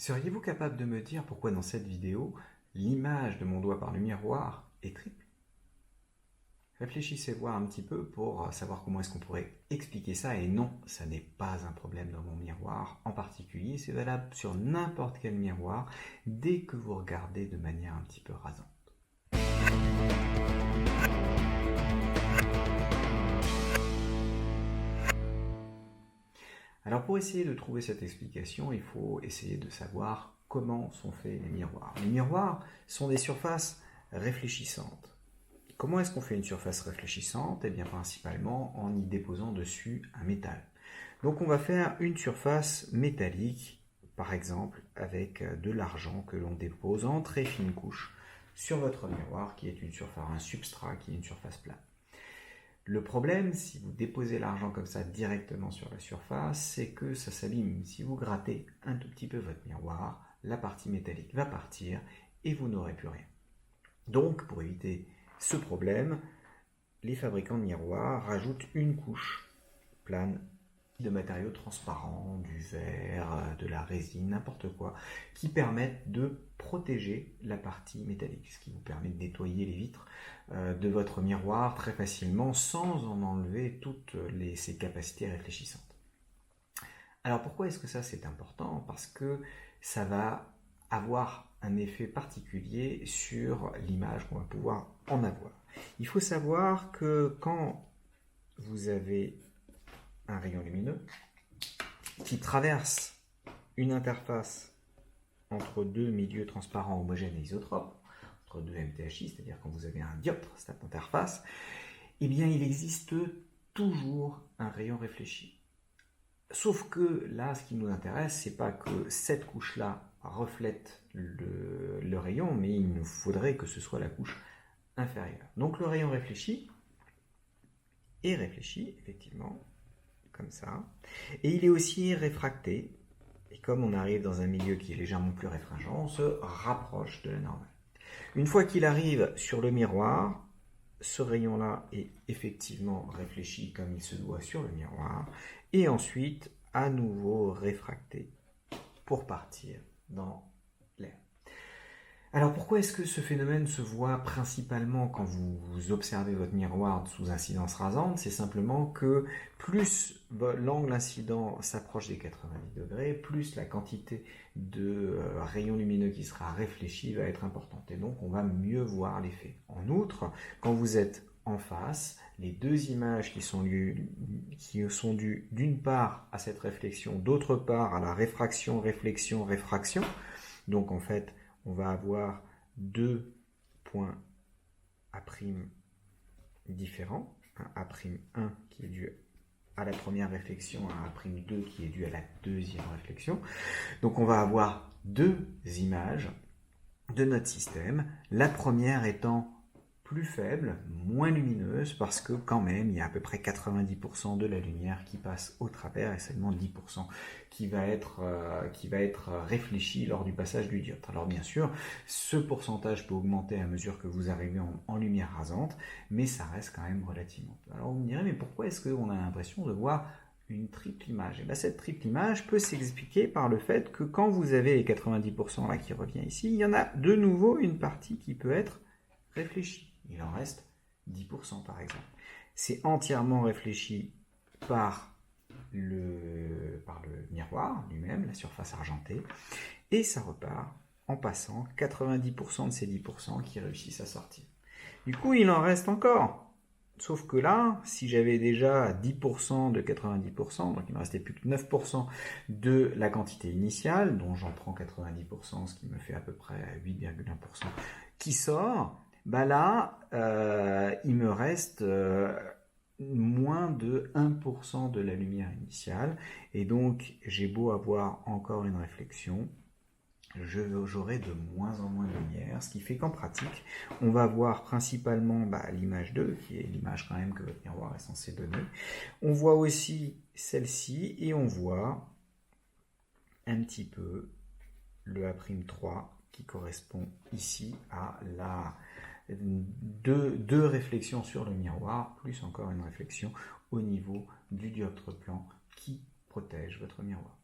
Seriez-vous capable de me dire pourquoi dans cette vidéo, l'image de mon doigt par le miroir est triple? Réfléchissez voir un petit peu pour savoir comment est-ce qu'on pourrait expliquer ça. Et non, ça n'est pas un problème dans mon miroir en particulier. C'est valable sur n'importe quel miroir dès que vous regardez de manière un petit peu rasante. Alors pour essayer de trouver cette explication, il faut essayer de savoir comment sont faits les miroirs. Les miroirs sont des surfaces réfléchissantes. Comment est-ce qu'on fait une surface réfléchissante? Eh bien principalement en y déposant dessus un métal. Donc on va faire une surface métallique, par exemple avec de l'argent que l'on dépose en très fine couche sur votre miroir qui est une surface, un substrat qui est une surface plane. Le problème, si vous déposez l'argent comme ça directement sur la surface, c'est que ça s'abîme. Si vous grattez un tout petit peu votre miroir, la partie métallique va partir et vous n'aurez plus rien. Donc, pour éviter ce problème, les fabricants de miroirs rajoutent une couche plane de matériaux transparents, du verre, de la résine, n'importe quoi, qui permettent de protéger la partie métallique, ce qui vous permet de nettoyer les vitres de votre miroir très facilement sans en enlever toutes ses capacités réfléchissantes. Alors pourquoi est-ce que ça c'est important? Parce que ça va avoir un effet particulier sur l'image qu'on va pouvoir en avoir. Il faut savoir que quand vous avez un rayon lumineux qui traverse une interface entre deux milieux transparents homogènes et isotropes, entre deux MTHI, c'est-à-dire quand vous avez un dioptre, cette interface, eh bien il existe toujours un rayon réfléchi. Sauf que là, ce qui nous intéresse, c'est pas que cette couche-là reflète le rayon, mais il nous faudrait que ce soit la couche inférieure. Donc le rayon réfléchi est réfléchi, effectivement, comme ça. Et il est aussi réfracté. Et comme on arrive dans un milieu qui est légèrement plus réfringent, on se rapproche de la normale. Une fois qu'il arrive sur le miroir, ce rayon-là est effectivement réfléchi comme il se doit sur le miroir. Et ensuite, à nouveau réfracté pour partir dans l'air. Alors pourquoi est-ce que ce phénomène se voit principalement quand vous observez votre miroir sous incidence rasante? C'est simplement que plus l'angle incident s'approche des 90 degrés, plus la quantité de rayons lumineux qui sera réfléchi va être importante. Et donc on va mieux voir l'effet. En outre, quand vous êtes en face, les deux images qui sont dues d'une part à cette réflexion, d'autre part à la réfraction, réflexion, réfraction. Donc en fait, on va avoir deux points A' différents. Un A'1 qui est dû à la première réflexion, un A'2 qui est dû à la deuxième réflexion. Donc on va avoir deux images de notre système. La première étant plus faible, moins lumineuse, parce que quand même, il y a à peu près 90% de la lumière qui passe au travers et seulement 10% qui va être réfléchi lors du passage du dioptre. Alors bien sûr, ce pourcentage peut augmenter à mesure que vous arrivez en lumière rasante, mais ça reste quand même relativement peu. Alors vous me direz, mais pourquoi est-ce qu'on a l'impression de voir une triple image? Et bien, cette triple image peut s'expliquer par le fait que quand vous avez les 90% là qui revient ici, il y en a de nouveau une partie qui peut être réfléchie. Il en reste 10% par exemple. C'est entièrement réfléchi par le miroir lui-même, la surface argentée, et ça repart en passant 90% de ces 10% qui réussissent à sortir. Du coup, il en reste encore. Sauf que là, si j'avais déjà 10% de 90%, donc il ne me restait plus que 9% de la quantité initiale, dont j'en prends 90%, ce qui me fait à peu près 8,1% qui sort, bah là, il me reste moins de 1% de la lumière initiale. Et donc, j'ai beau avoir encore une réflexion, j'aurai de moins en moins de lumière, ce qui fait qu'en pratique, on va voir principalement l'image 2, qui est l'image quand même que votre miroir est censé donner. On voit aussi celle-ci, et on voit un petit peu le A'3, qui correspond ici à la deux réflexions sur le miroir, plus encore une réflexion au niveau du dioptre plan qui protège votre miroir.